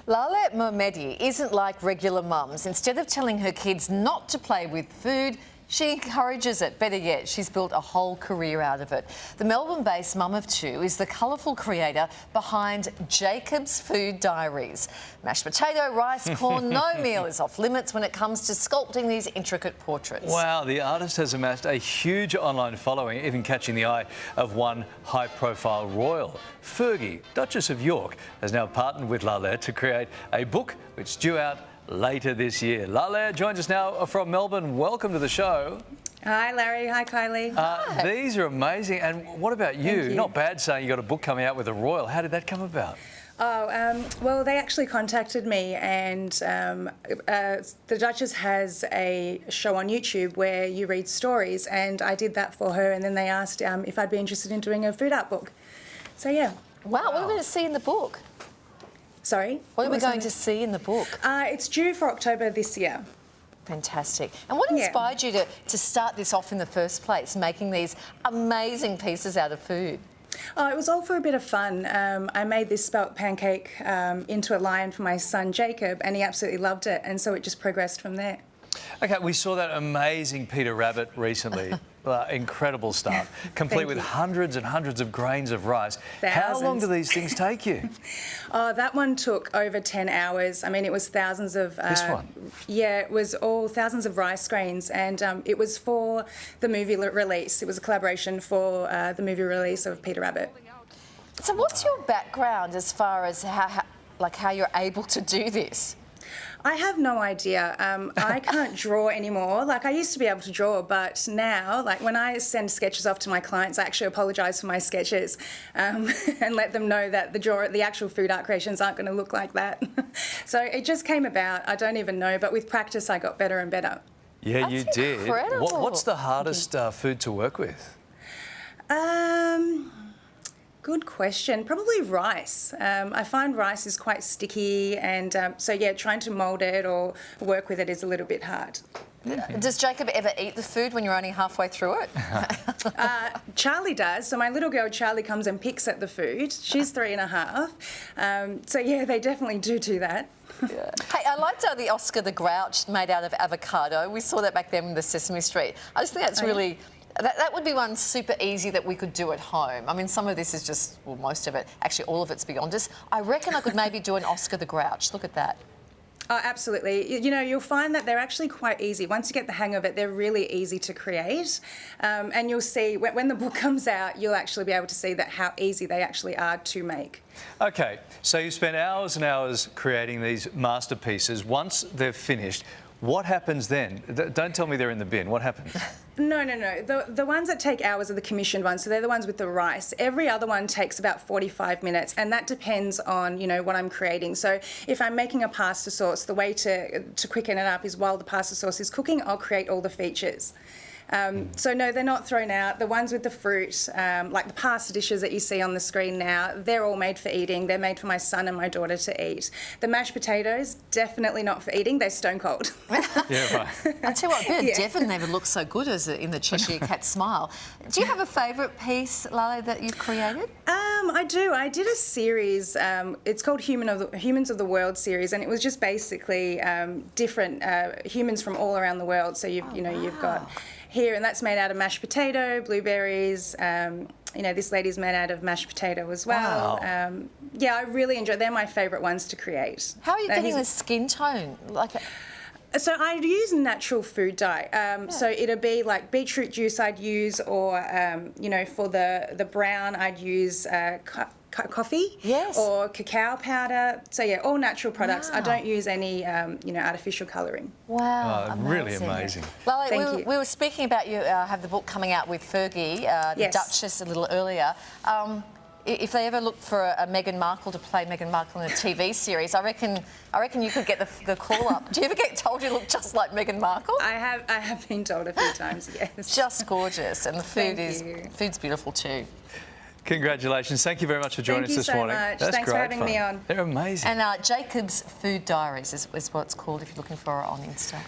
Laleh Mohmedi isn't like regular mums. Instead of telling her kids not to play with food, she encourages it. Better yet, she's built a whole career out of it. The Melbourne-based mum of two is the colourful creator behind Jacob's Food Diaries. Mashed potato, rice, corn, no meal is off limits when it comes to sculpting these intricate portraits. Wow, the artist has amassed a huge online following, even catching the eye of one high-profile royal. Fergie, Duchess of York, has now partnered with Laleh to create a book which is due out later this year. Laleh joins us now from Melbourne. Welcome to the show. Hi Larry, hi Kylie. These are amazing. And what about you? You. Not bad saying you got a book coming out with a royal. How did that come about? Well, they actually contacted me, and the Duchess has a show on YouTube where you read stories, and I did that for her, and then they asked if I'd be interested in doing a food art book. So yeah. Wow, what are we going to see in the book? Sorry? What are we going to see in the book? It's due for October this year. Fantastic. And what inspired you to start this off in the first place, making these amazing pieces out of food? Oh, it was all for a bit of fun. I made this spelt pancake into a lion for my son Jacob, and he absolutely loved it, and so it just progressed from there. Okay, we saw that amazing Peter Rabbit recently. Incredible stuff, complete with hundreds and hundreds of grains of rice. Thousands. How long do these things take you? Oh, that one took over 10 hours. I mean, it was thousands of... This one? Yeah, it was all thousands of rice grains, and it was for the movie release. It was a collaboration for the movie release of Peter Rabbit. So what's your background as far as how you're able to do this? I have no idea. I can't draw anymore. Like, I used to be able to draw, but now, like, when I send sketches off to my clients, I actually apologise for my sketches and let them know that the actual food art creations aren't going to look like that. So it just came about. I don't even know, but with practice, I got better and better. Yeah, That's you did. incredible. What's the hardest food to work with? Good question. Probably rice. I find rice is quite sticky, and so yeah, trying to mould it or work with it is a little bit hard. Does Jacob ever eat the food when you're only halfway through it? Charlie does. So my little girl Charlie comes and picks at the food. She's 3.5. So yeah, they definitely do that. Yeah. Hey, I liked the Oscar the Grouch made out of avocado. We saw that back then in the Sesame Street. I just think that's really... That would be one super easy that we could do at home. I mean, some of this is just, well, most of it, actually all of it's beyond us. I reckon I could maybe do an Oscar the Grouch. Look at that. Oh, absolutely. You know, you'll find that they're actually quite easy. Once you get the hang of it, they're really easy to create. And you'll see, when the book comes out, you'll actually be able to see that how easy they actually are to make. Okay, so you spent hours and hours creating these masterpieces. Once they're finished, what happens then? Don't tell me they're in the bin. What happens? No. The ones that take hours are the commissioned ones, so they're the ones with the rice. Every other one takes about 45 minutes, and that depends on, you know, what I'm creating. So if I'm making a pasta sauce, the way to quicken it up is while the pasta sauce is cooking, I'll create all the features. So no, they're not thrown out. The ones with the fruit, like the pasta dishes that you see on the screen now, they're all made for eating. They're made for my son and my daughter to eat. The mashed potatoes, definitely not for eating. They're stone cold. Yeah, right. I tell you what, a bit of Devon never looked so good as in the Cheshire Cat smile. Do you have a favourite piece, Laleh, that you've created? I do. I did a series. It's called Humans of the World series, and it was just basically different humans from all around the world. So you've got here, and that's made out of mashed potato, blueberries. You know, this lady's made out of mashed potato as well. Wow. Yeah, I really enjoy. They're my favourite ones to create. How are you getting the skin tone? So I use natural food dye. So it'll be like beetroot juice I'd use, or you know, for the brown I'd use coffee, or cacao powder. So yeah, all natural products. Wow. I don't use any artificial colouring. Wow, really amazing. Laleh, we were speaking about you have the book coming out with Fergie, the Duchess, a little earlier. If they ever look for a Meghan Markle to play Meghan Markle in a TV series, I reckon you could get the call up. Do you ever get told you look just like Meghan Markle? I have been told a few times, yes. Just gorgeous, and the food's beautiful too. Congratulations. Thank you very much for joining us this morning. Thank you so much. Thanks for having me on. They're amazing. And Jacob's Food Diaries is what it's called if you're looking for it on Insta.